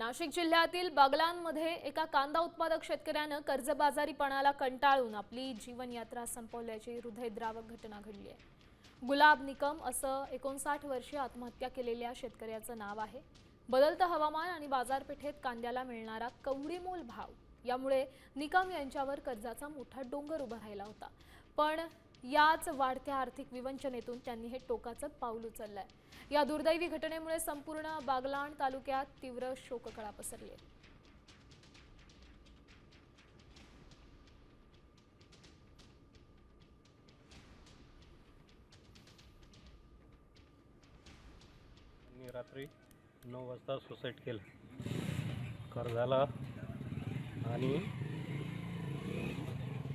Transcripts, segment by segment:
नाशिक जिल्ह्यातील बागलांमध्ये एका कांदा उत्पादक शेतकऱ्यानं कर्जबाजारीपणाला कंटाळून आपली जीवनयात्रा संपवल्याची हृदयद्रावक घटना घडली आहे। गुलाब निकम असं 59 वर्षीय आत्महत्या केलेल्या शेतकऱ्याचं नाव आहे। बदलतं हवामान आणि बाजारपेठेत कांद्याला मिळणारा कवडीमोल भाव यामुळे निकम यांच्यावर कर्जाचा मोठा डोंगर उभा राहिला होता। पण याच वाढत्या आर्थिक विवंचनेतून त्यांनी हे टोकाचं पाऊल उचललंय। या दुर्दैवी घटनेमुळे संपूर्ण बागलाण तालुक्यात तीव्र शोककळा पसरली आहे। रात्री 9 वाजता सुसाईड केलं कर्जाला आणि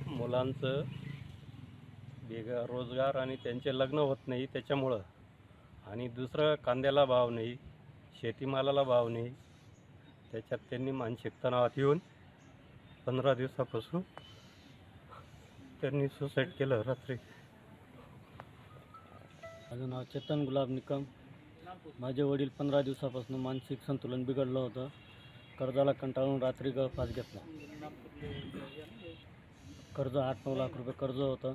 मुलांचं रोजगार आणि त्यांचे लग्न होत नाही त्याच्यामुळं, आणि दुसरं कांद्याला भाव नाही, शेतीमालाला भाव नाही, त्याच्यात त्यांनी मानसिक तणावात येऊन 15 दिवसापासून त्यांनी सुसाईड केलं रात्री। माझं नाव चेतन गुलाब निकम। माझे वडील 15 दिवसापासून मानसिक संतुलन बिघडलं होतं। कर्जाला कंटाळून रात्री गळफास घेतला। कर्ज 8-9 लाख रुपये कर्ज होतं।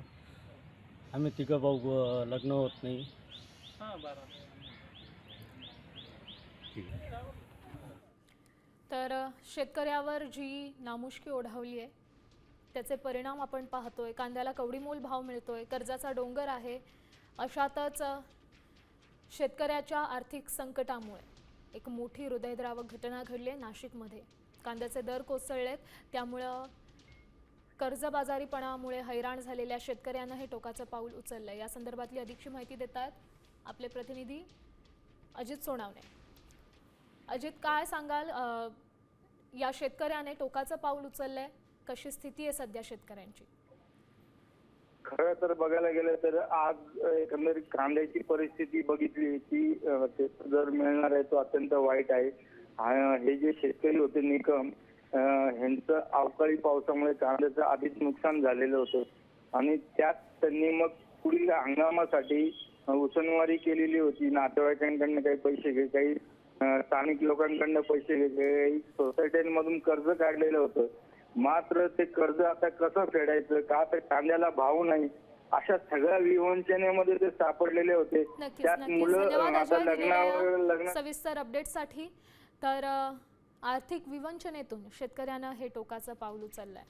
आम्ही तिघं भाऊ, लग्न होत नाही। तर शेतकऱ्यावर जी नामुष्की ओढावली आहे त्याचे परिणाम आपण पाहतोय। कांद्याला कवडीमोल भाव मिळतोय, कर्जाचा डोंगर आहे। अशातच शेतकऱ्याच्या आर्थिक संकटामुळे एक मोठी हृदयद्रावक घटना घडली आहे नाशिकमध्ये। कांद्याचे दर कोसळलेत, त्यामुळे कर्जबाजारीपणामुळे हैराण झालेल्या शेतकऱ्यांना हे टोकाचं पाऊल उचललंय। या संदर्भातली अधिकची माहिती देतात आपले प्रतिनिधी अजित सोनावणे। अजित, काय सांगाल, या शेतकऱ्याने टोकाचं पाऊल उचललंय, कशी स्थिती आहे सध्या शेतकऱ्यांची? खरं तर बघायला गेलं तर आज एकंदरीत कांद्याची परिस्थिती बघितली की दर मिळणार आहे तो अत्यंत वाईट आहे। हे जे शेतकरी होते निकम, ह्यांचं अवकाळी पावसामुळे कांद्याचं आधीच नुकसान झालेलं होतं आणि त्यात त्यांनी मग पुढील हंगामासाठी उसनवारी केलेली होती। नातेवाईकांकडनं काही पैसे घे, काही स्थानिक लोकांकडनं पैसे घे, काही सोसायट्यांमधून कर्ज काढलेलं होतं। मात्र ते कर्ज आता कसं फेडायचं, का तर कांद्याला भाव नाही, अशा सगळ्या विवंचनेमध्ये ते सापडलेले होते। त्यात मुलं आता लग्न सविस्तर अपडेटसाठी। तर आर्थिक विवंचनेतून शेतकऱ्यांना हे टोकाचं पाऊल उचललंय।